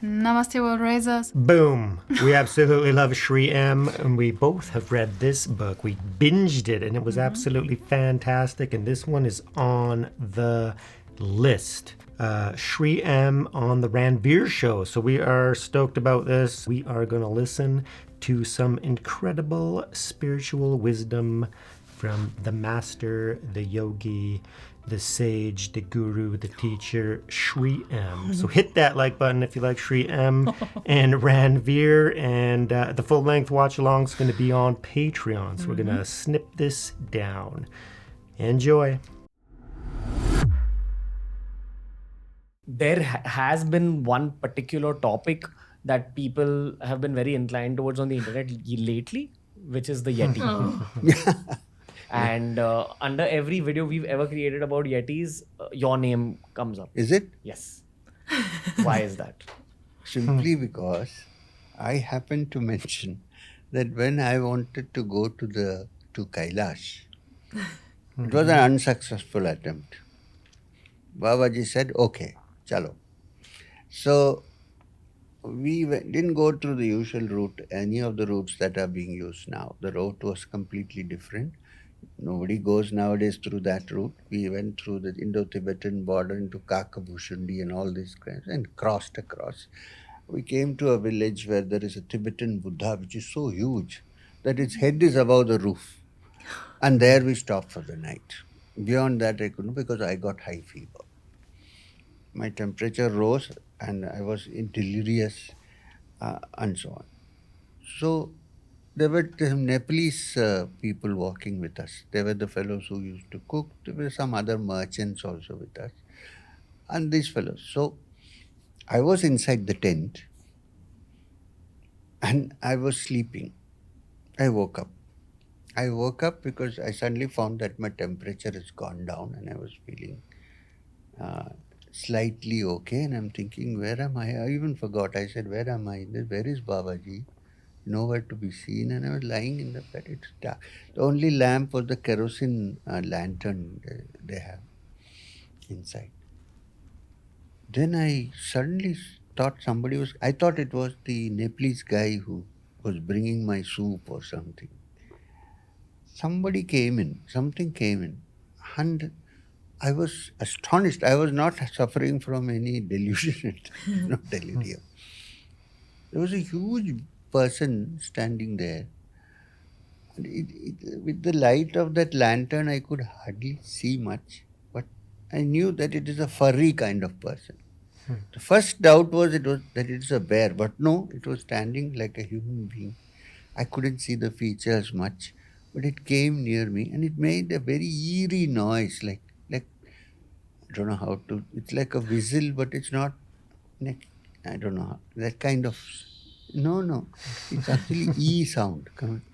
Namaste, World Raisers. Boom. We absolutely love Sri M, and we both have read this book. We binged it, and it was absolutely fantastic, and this one is on the list. Sri M on the Ranveer Show. So we are stoked about this. We are going to listen to some incredible spiritual wisdom from the master, the yogi, the sage, the guru, the teacher, Sri M. So hit that like button if you like Sri M and Ranveer. And the full-length watch-along is going to be on Patreon. So we're going to snip this down. Enjoy. There has been one particular topic that people have been very inclined towards on the internet lately, which is the Yeti. And under every video we've ever created about Yetis, your name comes up. Is it? Yes. Why is that? Simply because I happened to mention that when I wanted to go to Kailash, it was an unsuccessful attempt. Babaji said, okay, chalo. So we didn't go through the usual route, any of the routes that are being used now. The route was completely different. Nobody goes nowadays through that route. We went through the Indo-Tibetan border into Kakabushundi and all these kinds and crossed across. We came to a village where there is a Tibetan Buddha which is so huge that its head is above the roof. And there we stopped for the night. Beyond that I couldn't because I got high fever. My temperature rose and I was delirious and so on. So there were some Nepalese people walking with us. They were the fellows who used to cook. There were some other merchants also with us. And these fellows. So I was inside the tent and I was sleeping. I woke up. I woke up because I suddenly found that my temperature has gone down and I was feeling slightly okay. And I'm thinking, where am I? I even forgot. I said, where am I? Where is Babaji? Nowhere to be seen, and I was lying in the bed. It's dark. The only lamp was the kerosene lantern they have inside. Then I suddenly thought I thought it was the Nepalese guy who was bringing my soup or something. Something came in, and I was astonished. I was not suffering from any delusion, no delirium. There was a huge person standing there. With the light of that lantern, I could hardly see much, but I knew that it is a furry kind of person. The first doubt was that it is a bear, but no, it was standing like a human being. I couldn't see the features much, but it came near me and it made a very eerie noise, like I don't know how to. It's like a whistle, but it's not. I don't know that kind of. No. It's actually E sound,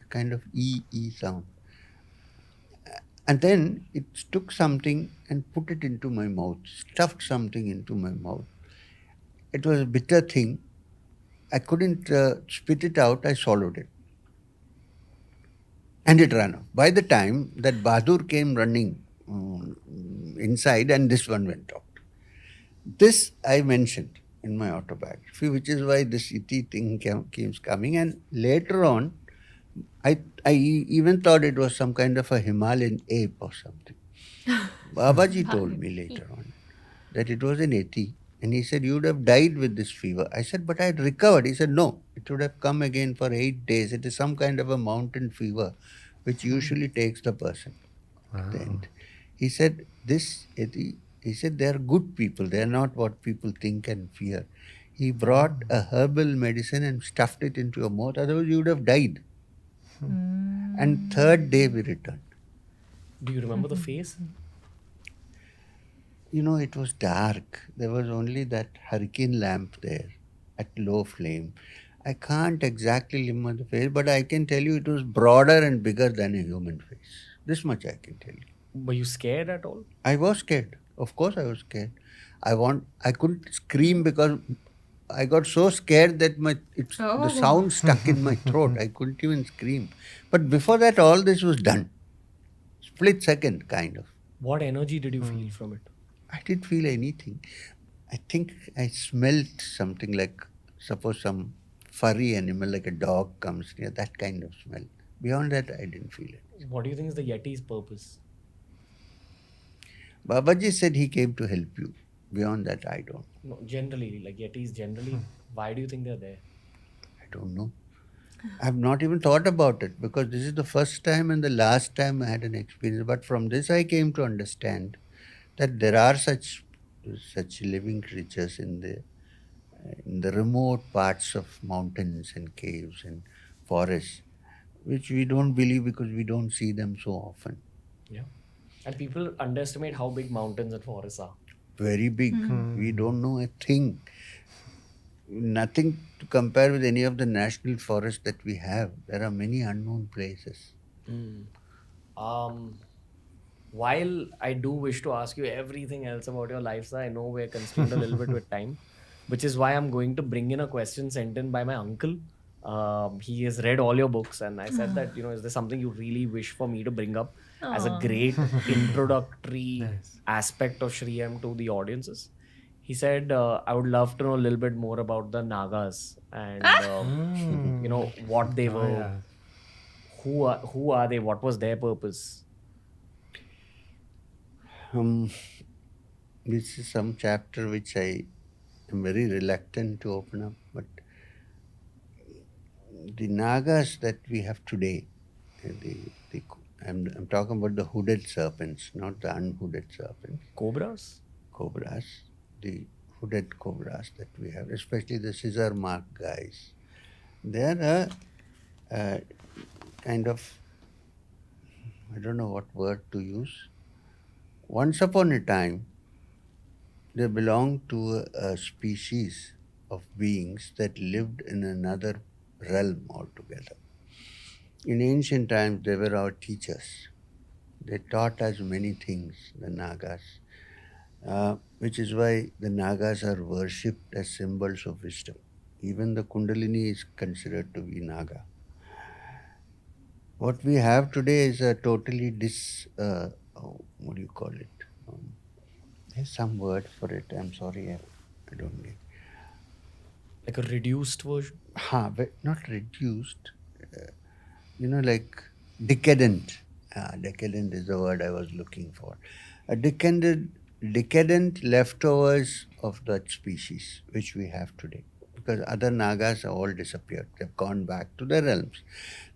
kind of E sound. And then it took something and put it into my mouth, stuffed something into my mouth. It was a bitter thing. I couldn't spit it out. I swallowed it. And it ran off. By the time that Bahadur came running inside and this one went out. This I mentioned in my autobiography, which is why this Yeti thing keeps coming. And later on, I even thought it was some kind of a Himalayan ape or something. Babaji told me later on that it was an Yeti. And he said, you would have died with this fever. I said, but I had recovered. He said, no, it would have come again for 8 days. It is some kind of a mountain fever, which usually takes the person at the end. He said, this Yeti, he said, they are good people. They are not what people think and fear. He brought a herbal medicine and stuffed it into your mouth. Otherwise, you would have died. And third day we returned. Do you remember the face? You know, it was dark. There was only that hurricane lamp there at low flame. I can't exactly remember the face, but I can tell you it was broader and bigger than a human face. This much I can tell you. Were you scared at all? I was scared. Of course I was scared. I couldn't scream because I got so scared that the sound stuck in my throat. I couldn't even scream. But before that, all this was done. Split second, kind of. What energy did you feel from it? I didn't feel anything. I think I smelled something like suppose some furry animal like a dog comes near, that kind of smell. Beyond that, I didn't feel it. What do you think is the Yeti's purpose? Babaji said he came to help you. Beyond that, I don't. No, generally, like Yetis generally, why do you think they're there? I don't know. I've not even thought about it because this is the first time and the last time I had an experience. But from this, I came to understand that there are such living creatures in the remote parts of mountains and caves and forests, which we don't believe because we don't see them so often. Yeah. And people underestimate how big mountains and forests are. Very big. We don't know a thing. Nothing to compare with any of the national forests that we have. There are many unknown places. While I do wish to ask you everything else about your lifestyle, I know we're constrained a little bit with time, which is why I'm going to bring in a question sent in by my uncle. He has read all your books, and I said that, is there something you really wish for me to bring up as a great introductory aspect of Sri M to the audiences? He said, I would love to know a little bit more about the Nagas and, what they were. yeah. Who are they? What was their purpose? This is some chapter which I am very reluctant to open up, but the Nagas that we have today, I'm talking about the hooded serpents, not the unhooded serpents. Cobras? Cobras, the hooded cobras that we have, especially the scissor mark guys. They are a kind of, I don't know what word to use. Once upon a time, they belonged to a species of beings that lived in another realm altogether. In ancient times, they were our teachers. They taught us many things, the Nagas, which is why the Nagas are worshipped as symbols of wisdom. Even the Kundalini is considered to be Naga. What we have today is a totally what do you call it? There's some word for it. I'm sorry, I don't get. Like a reduced version? But not reduced. Like decadent. Decadent is the word I was looking for. A decadent leftovers of that species which we have today. Because other Nagas have all disappeared. They've gone back to their realms.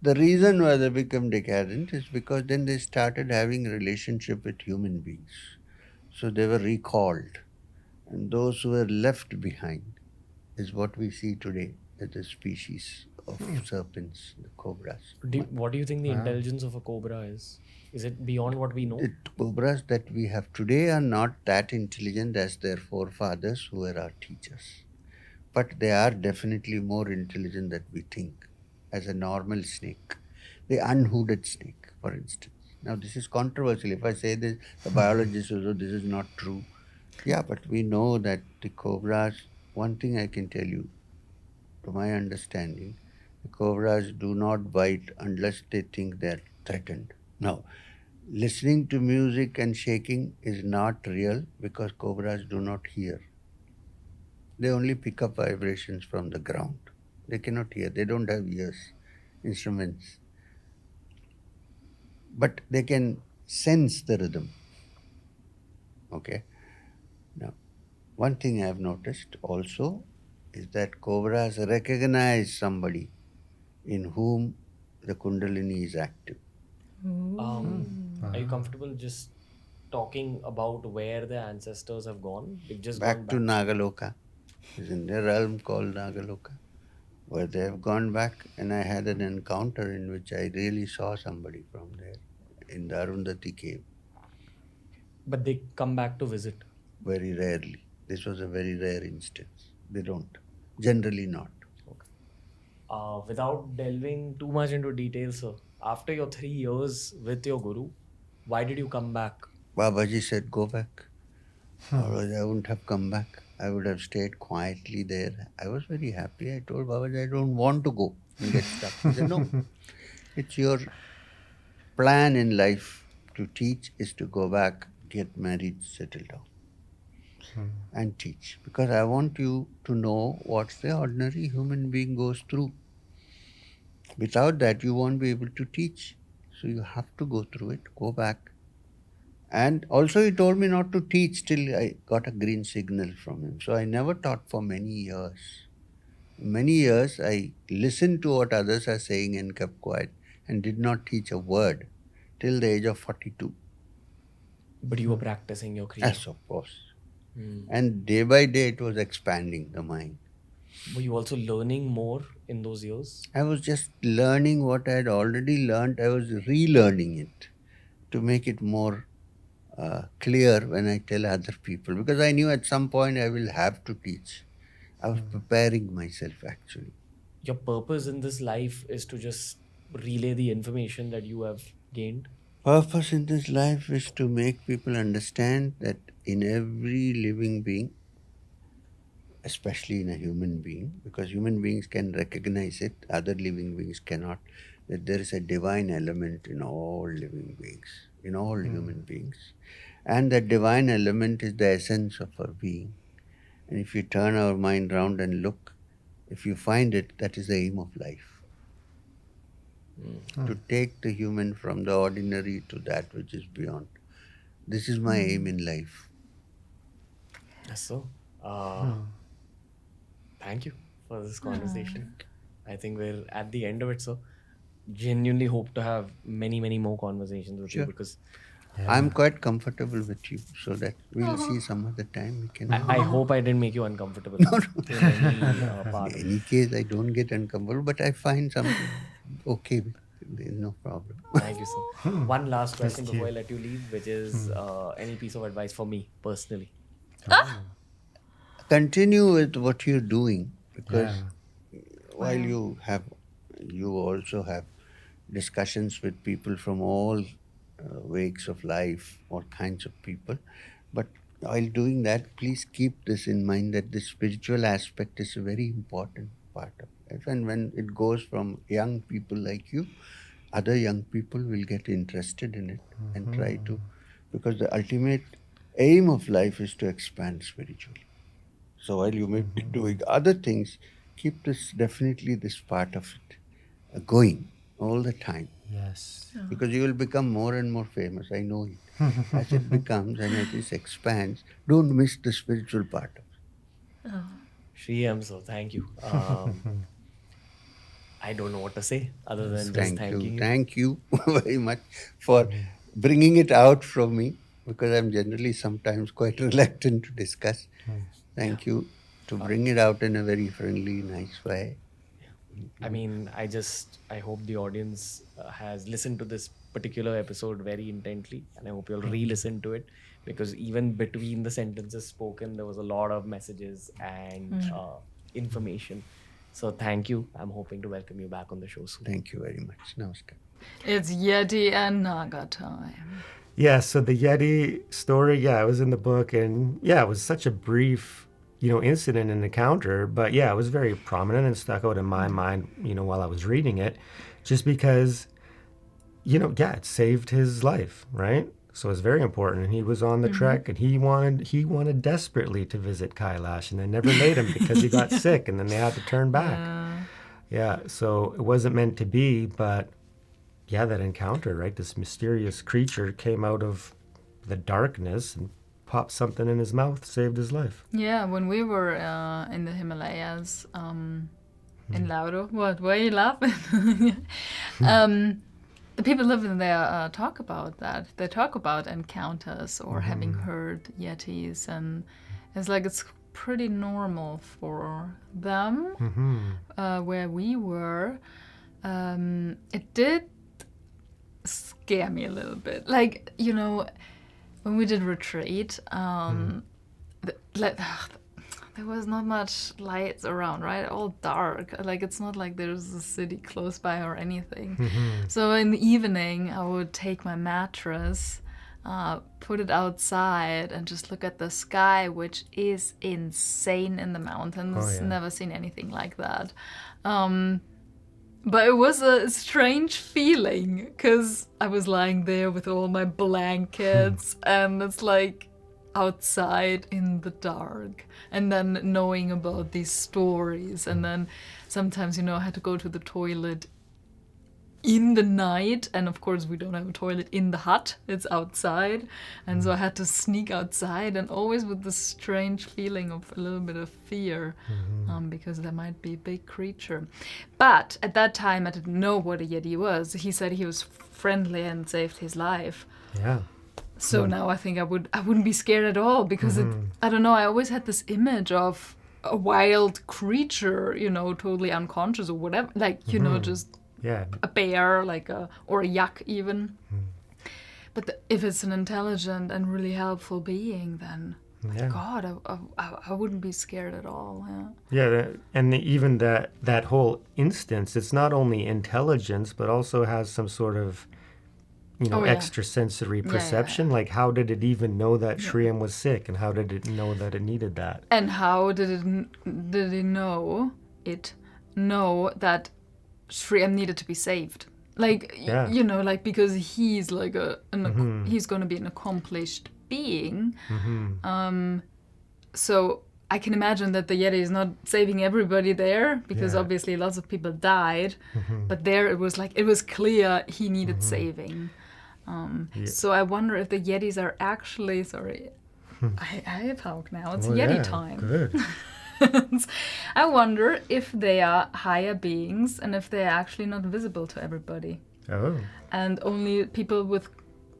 The reason why they become decadent is because then they started having a relationship with human beings. So they were recalled. And those who were left behind is what we see today as the species of serpents, the cobras. What do you think the intelligence of a cobra is? Is it beyond what we know? The cobras that we have today are not that intelligent as their forefathers who were our teachers. But they are definitely more intelligent than we think as a normal snake. The unhooded snake, for instance. Now, this is controversial. If I say this, the biologists will say this is not true. Yeah, but we know that the cobras, one thing I can tell you, to my understanding, the cobras do not bite unless they think they are threatened. Now, listening to music and shaking is not real because cobras do not hear. They only pick up vibrations from the ground. They cannot hear. They don't have ears, instruments. But they can sense the rhythm. Okay? Now, one thing I have noticed also is that cobras recognize somebody in whom the Kundalini is active. Are you comfortable just talking about where the ancestors have gone? They've just Back gone to Nagaloka. It's in their realm called Nagaloka, where they have gone back, and I had an encounter in which I really saw somebody from there in the Arundhati cave. But they come back to visit. Very rarely. This was a very rare instance. They don't. Generally not. Okay. Without delving too much into details, sir, after your 3 years with your guru, why did you come back? Babaji said, go back. Otherwise, I wouldn't have come back. I would have stayed quietly there. I was very happy. I told Babaji, I don't want to go and get stuck. He said, no, it's your plan in life to teach is to go back, get married, settle down. and teach. Because I want you to know what the ordinary human being goes through. Without that, you won't be able to teach. So you have to go through it, go back. And also he told me not to teach till I got a green signal from him. So I never taught for many years. Many years I listened to what others are saying and kept quiet and did not teach a word till the age of 42. But you were practicing your Kriya. Yes, of course. And day by day it was expanding the mind. Were you also learning more in those years? I was just learning what I had already learned. I was relearning it to make it more clear when I tell other people. Because I knew at some point I will have to teach. I was preparing myself actually. Your purpose in this life is to just relay the information that you have gained? Purpose in this life is to make people understand that in every living being, especially in a human being, because human beings can recognize it, other living beings cannot, that there is a divine element in all living beings, in all human beings. And that divine element is the essence of our being. And if you turn our mind round and look, if you find it, that is the aim of life. To take the human from the ordinary to that which is beyond. This is my aim in life. Yes, so. Thank you for this conversation. I think we're at the end of it, so genuinely hope to have many, many more conversations with you because I'm quite comfortable with you, so that we'll see some other time. We can. I hope I didn't make you uncomfortable. In any part of In any case, I don't get uncomfortable, but I find something okay with it. There's no problem. Thank you, sir. One last question before I let you leave, which is any piece of advice for me personally? Continue with what you're doing, because while you also have discussions with people from all wakes of life, all kinds of people. But while doing that, please keep this in mind that the spiritual aspect is a very important part of life. And when it goes from young people like you, other young people will get interested in it and try to, because the ultimate aim of life is to expand spiritually. So while you may be doing other things, keep definitely this part of it going all the time. Yes. Because you will become more and more famous, I know it. As it becomes and as it expands, don't miss the spiritual part of it. Sri, so thank you. I don't know what to say other than just thanking you. Thank you very much for bringing it out from me, because I'm generally sometimes quite reluctant to discuss. Thank you to bring it out in a very friendly, nice way. I mean, I hope the audience has listened to this particular episode very intently, and I hope you'll re-listen to it, because even between the sentences spoken, there was a lot of messages and information. So thank you. I'm hoping to welcome you back on the show soon. Thank you very much. Namaskar. It's Yeti and Naga time. Yeah, so the Yeti story, it was in the book, and it was such a brief, incident and encounter, but it was very prominent and stuck out in my mind, while I was reading it, just because, it saved his life, right? So it's very important. And he was on the trek, and he wanted desperately to visit Kailash, and they never made him because he got sick, and then they had to turn back. So it wasn't meant to be, but that encounter, right? This mysterious creature came out of the darkness and popped something in his mouth, saved his life. Yeah, when we were in the Himalayas, in Lauro, what? Why are you laughing? The people living there talk about that. They talk about encounters or having heard Yetis, and it's pretty normal for them. Where we were, it did scare me a little bit. When we did retreat, there was not much lights around, right? All dark. It's not like there's a city close by or anything. So in the evening, I would take my mattress, put it outside, and just look at the sky, which is insane in the mountains. Never seen anything like that. But it was a strange feeling, because I was lying there with all my blankets, and it's like outside in the dark, and then knowing about these stories, and then sometimes, I had to go to the toilet in the night, and of course we don't have a toilet in the hut, it's outside, and so I had to sneak outside, and always with this strange feeling of a little bit of fear, because there might be a big creature. But at that time I didn't know what a Yeti was. He said he was friendly and saved his life. Yeah. So now I think I wouldn't be scared at all, because I don't know, I always had this image of a wild creature, totally unconscious or whatever, like, just Yeah. a bear, or a yak even. But if it's an intelligent and really helpful being, then God, I wouldn't be scared at all. Even that whole instance, it's not only intelligence, but also has some sort of extrasensory perception. Like, how did it even know that Sri was sick, and how did it know that it needed that? And how did it know that Sri needed to be saved? Because he's like he's going to be an accomplished being. So I can imagine that the Yeti is not saving everybody there, because obviously lots of people died, but there it was clear he needed saving. So I wonder if the Yetis are actually, sorry, I talk now, it's Yeti time. Good. I wonder if they are higher beings, and if they're actually not visible to everybody. Oh. And only people with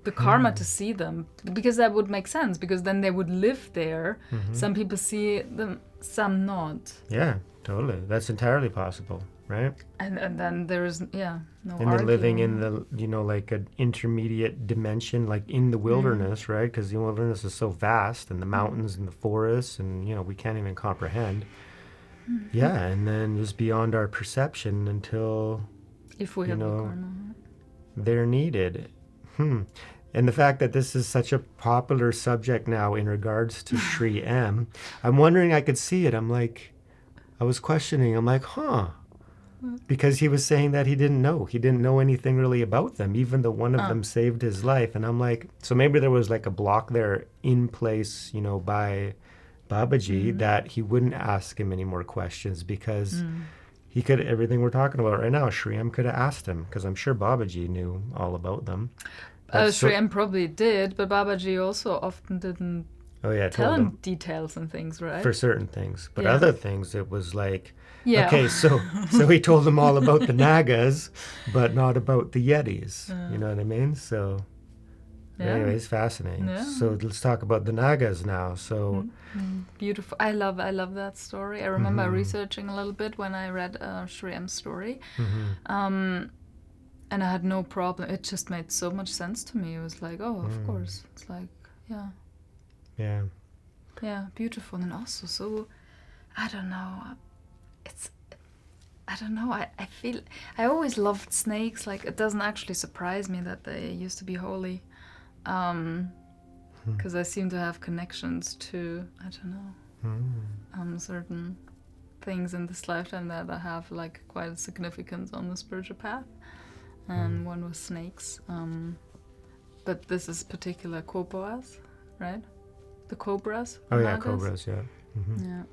the karma to see them, because that would make sense, because then they would live there. Some people see them, some not. Yeah, totally. That's entirely possible, right? And then there's no and they're living in the like an intermediate dimension, like in the wilderness, right? Because the wilderness is so vast, and the mountains and the forests, and we can't even comprehend. Yeah, and then just beyond our perception until if we have the karma, they're needed. And the fact that this is such a popular subject now in regards to Sri M, I'm wondering, I could see it. I was questioning. I'm like, because he was saying that he didn't know anything really about them, even though one of them saved his life. And I'm like, so maybe there was like a block there in place, by Babaji, that he wouldn't ask him any more questions, because he could, everything we're talking about right now, Sri M could have asked him, because I'm sure Babaji knew all about them. Sri M probably did, but Babaji also often didn't tell him details and things, right? For certain things. But other things, it was like, okay, so he told them all about the Nagas, but not about the Yetis. You know what I mean? So, anyways, fascinating. Yeah. So let's talk about the Nagas now. So beautiful. I love that story. I remember researching a little bit when I read Sri M's story. And I had no problem. It just made so much sense to me. It was like, of course. It's like, yeah, beautiful. And also so, I don't know. I feel, I always loved snakes. Like, it doesn't actually surprise me that they used to be holy. Because I seem to have connections to, I don't know, certain things in this lifetime that I have like quite a significance on the spiritual path. And one was snakes. But this is particular cobras, right? The cobras. Oh yeah, Nagas? cobras. Yeah. Yeah.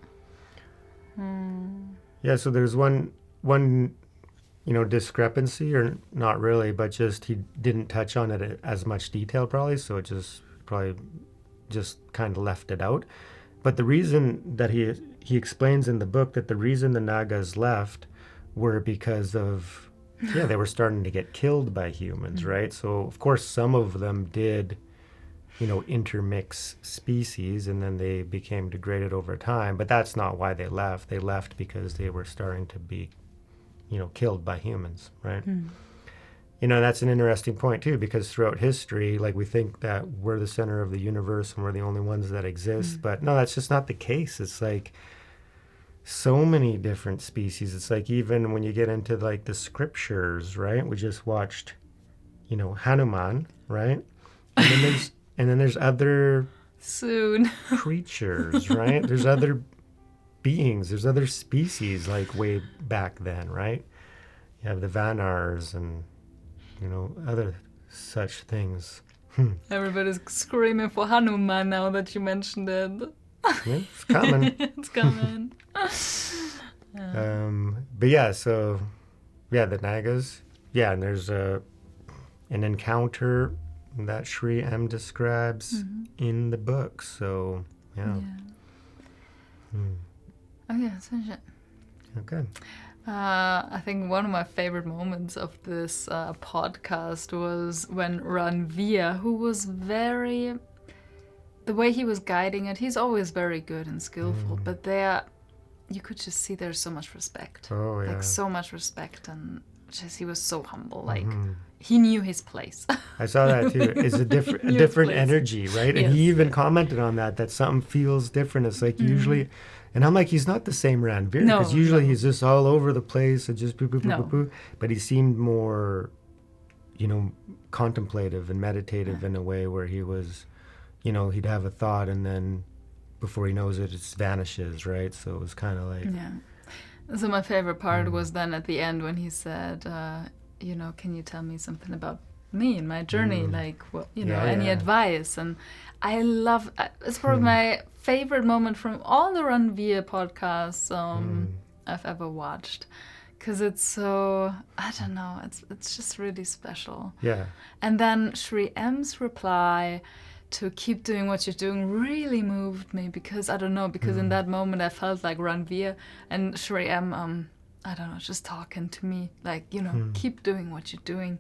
Yeah. So there's one discrepancy, or not really, but just he didn't touch on it as much detail probably. So it probably kind of left it out. But the reason that he explains in the book that the reason the Nagas left were because of they were starting to get killed by humans, right? So of course some of them did, intermix species, and then they became degraded over time. But that's not why they left. They left because they were starting to be, killed by humans, right? That's an interesting point too, because throughout history, like, we think that we're the center of the universe and we're the only ones that exist, but no, that's just not the case. It's like so many different species. It's like, even when you get into like the scriptures, right? We just watched, Hanuman, right? And then there's other creatures, right? There's other beings, there's other species like way back then, right? You have the Vanars and other such things. Everybody's screaming for Hanuman now that you mentioned it. Yeah, it's coming. It's coming. But yeah, so yeah, the Nagas. Yeah, and there's an encounter that Sri M describes in the book. So yeah. Okay, so shit. Okay. I think one of my favorite moments of this podcast was when Ranveer, who was the way he was guiding it, he's always very good and skillful, but you could just see there's so much respect. Oh, yeah. Like, so much respect, and just he was so humble. Like, he knew his place. I saw that too. It's a different place. energy, right? Yes. And he even commented on that something feels different. It's like usually, and I'm like, he's not the same Ranveer, because usually he's just all over the place and just poo. But he seemed more, contemplative and meditative in a way where he was, he'd have a thought and then before he knows it, it vanishes, right? So it was kind of like... Yeah. So my favorite part was then at the end when he said, can you tell me something about me and my journey? Like, any advice? And I love... It's probably my favorite moment from all the Ranveer podcasts I've ever watched. Because it's so... I don't know. It's just really special. Yeah. And then Sri M's reply to keep doing what you're doing really moved me, because I don't know, because in that moment I felt like Ranveer and Sri M, I don't know, just talking to me, like, keep doing what you're doing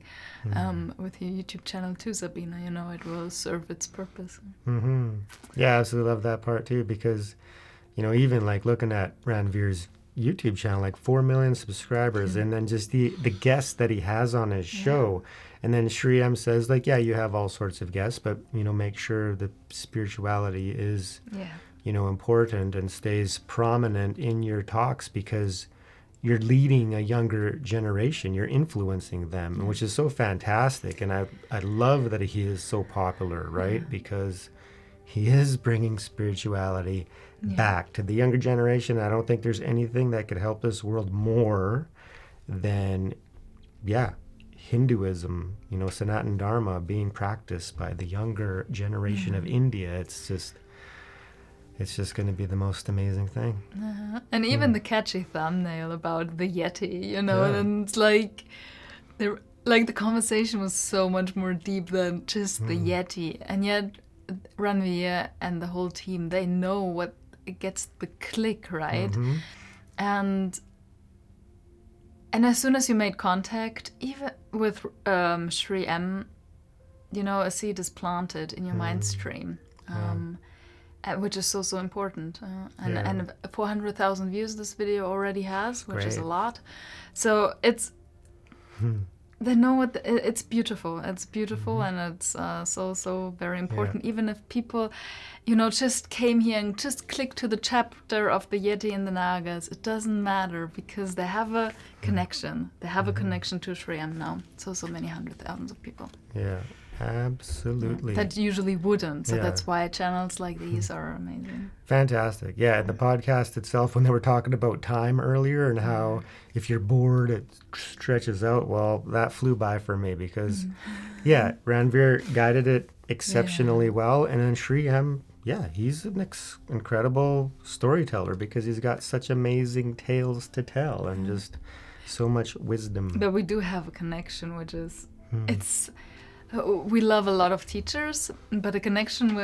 with your YouTube channel too, Sabina, it will serve its purpose. Yeah, I absolutely love that part too, because, even like looking at Ranveer's YouTube channel, like 4 million subscribers, and then just the guests that he has on his show. And then Sri M says, like, yeah, you have all sorts of guests, but, make sure the spirituality is, important and stays prominent in your talks, because you're leading a younger generation. You're influencing them, which is so fantastic. And I love that he is so popular, right? Because he is bringing spirituality back to the younger generation. I don't think there's anything that could help this world more than, Hinduism, Sanatan Dharma being practiced by the younger generation of India. It's just going to be the most amazing thing. And even the catchy thumbnail about the Yeti, and it's like, the conversation was so much more deep than just the Yeti. And yet Ranveer and the whole team, they know what it gets the click, right? And as soon as you made contact, even with Sri M, a seed is planted in your mind stream, which is so important. And 400,000 views this video already has, which is a lot. So it's... They know what it's beautiful. It's beautiful, and it's so very important. Even if people, just came here and just clicked to the chapter of the Yeti and the Nagas, it doesn't matter, because they have a connection. They have a connection to Sri M now. So many hundred thousands of people. Yeah, absolutely. That usually wouldn't. So that's why channels like these are amazing. Fantastic. Yeah, the podcast itself, when they were talking about time earlier and how if you're bored, it stretches out. Well, that flew by for me, because, Ranveer guided it exceptionally well. And then Sri M, he's an incredible storyteller, because he's got such amazing tales to tell and just so much wisdom. But we do have a connection, which is, we love a lot of teachers, but a connection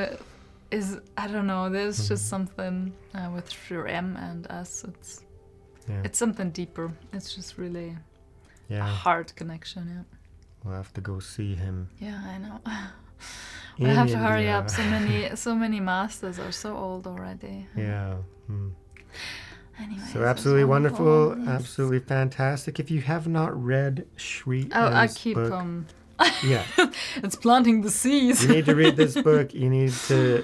is, I don't know, there's just something with Sri M and us. It's something deeper. It's just really a heart connection. We'll have to go see him. Yeah, I know. We have to hurry up. So many masters are so old already. Yeah. Anyways, so absolutely wonderful, absolutely fantastic. If you have not read Sri M's book, it's planting the seeds. You need to read this book. You need to,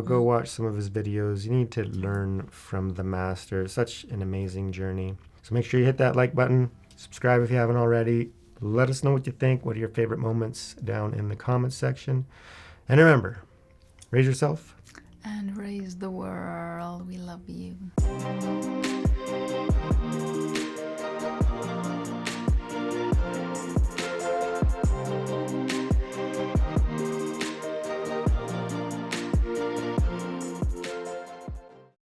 go watch some of his videos. You need to learn from the master. Such an amazing journey. So make sure you hit that like button. Subscribe if you haven't already. Let us know what you think. What are your favorite moments down in the comments section? And remember, raise yourself. And raise the world. We love you.